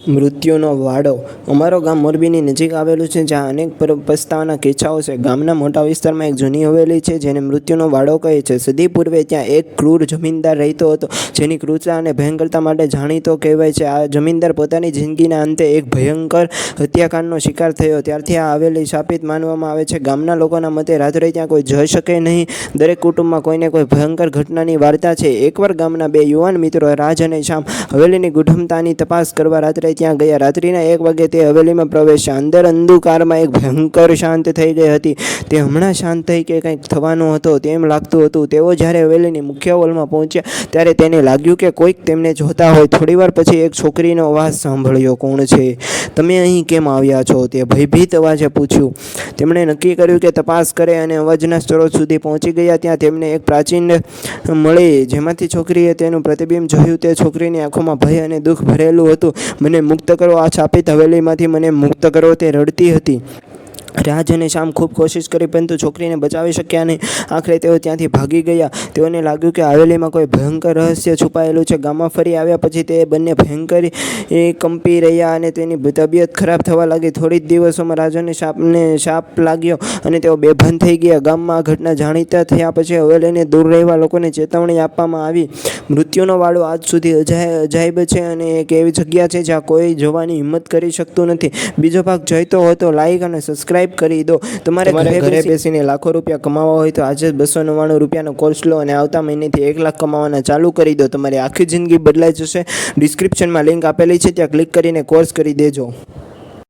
મૃત્યુનો વાડો. અમારો ગામ મોરબીની નજીક આવેલું છે, જ્યાં અનેક પસ્તાવાના કિસ્સાઓ છે. ગામના મોટા વિસ્તારમાં એક જૂની હવેલી છે, જેને મૃત્યુનો વાડો કહે છે. સદી પૂર્વે ત્યાં એક ક્રૂર જમીનદાર રહેતો હતો, જેની ક્રૂરતા અને ભયંકરતા માટે જાણીતો કહેવાય છે. આ જમીનદાર પોતાની જિંદગીના અંતે એક ભયંકર હત્યાકાંડનો શિકાર થયો. ત્યારથી આ હવેલી શાપિત માનવામાં આવે છે. ગામના લોકોના મતે રાત્રે ત્યાં કોઈ જઈ શકે નહીં. દરેક કુટુંબમાં કોઈને કોઈ ભયંકર ઘટનાની વાર્તા છે. એકવાર ગામના બે યુવાન મિત્રો રાજ અને શ્યામ હવેલીની ગુઢમતાની તપાસ કરવા રાત્રે ત્યાં ગયા. રાત્રિના 1 વાગે તે હવેલીમાં પ્રવેશ્યા. અંદર અંધકારમાં એક ભયંકર શાંત થઈ ગઈ હતી. તે હમણાં શાંત થઈ કે કંઈક થવાનું હતો તેમ લાગતું હતું. તેઓ જ્યારે હવેલીની મુખ્ય હોલમાં પહોંચ્યા ત્યારે તેને લાગ્યું કે કોઈક તેમને જોતા હોય. થોડીવાર પછી એક છોકરીનો અવાજ સાંભળ્યો. કોણ છે? તમે અહીં કેમ આવ્યા છો? તે ભયભીત અવાજે પૂછ્યું. તેમણે નક્કી કર્યું કે તપાસ કરે અને અવાજના સ્ત્રોત સુધી પહોંચી ગયા. ત્યાં તેમને એક પ્રાચીન મળી, જેમાંથી છોકરીએ તેનું પ્રતિબિંબ જોયું. તે છોકરીની આંખોમાં ભય અને દુઃખ ભરેલું હતું. મને મુક્ત કરો, આ શાપિત હવેલીમાંથી મને મુક્ત કરો, તે રડતી હતી. રાજ અને શ્યામ ખૂબ કોશિશ કરી, પરંતુ છોકરીને બચાવી શક્યા નહીં. આખરે તેઓ ત્યાંથી ભાગી ગયા. તેઓને લાગ્યું કે હવેલીમાં કોઈ ભયંકર રહસ્ય છુપાયેલું છે. ગામમાં ફરી આવ્યા પછી તે બંને ભયંકર કંપી રહ્યા અને તેની તબિયત ખરાબ થવા લાગી. થોડી જ દિવસોમાં રાજ અને શ્યામને શાપ લાગ્યો અને તેઓ બેભાન થઈ ગયા. ગામમાં આ ઘટના જાણીતા થયા પછી હવેલીને દૂર રહેવા લોકોને ચેતવણી આપવામાં આવી. મૃત્યુનો વાડો આજ સુધી અજાયબ છે અને એક એવી જગ્યા છે જ્યાં કોઈ જવાની હિંમત કરી શકતું નથી. બીજો ભાગ જોઈતો હોય તો લાઈક અને સબસ્ક્રાઈબ કરી દો. તમારે ઘરે બેસીને લાખો રૂપિયા કમાવા હોય તો આજે 299 રૂપિયાનો કોર્સ લો અને આવતા મહિનેથી 1 લાખ કમાવાના ચાલુ કરી દો. તમારી આખી જિંદગી બદલાઈ જશે. ડિસ્ક્રિપ્શનમાં લિંક આપેલી છે, ત્યાં ક્લિક કરીને કોર્સ કરી દેજો.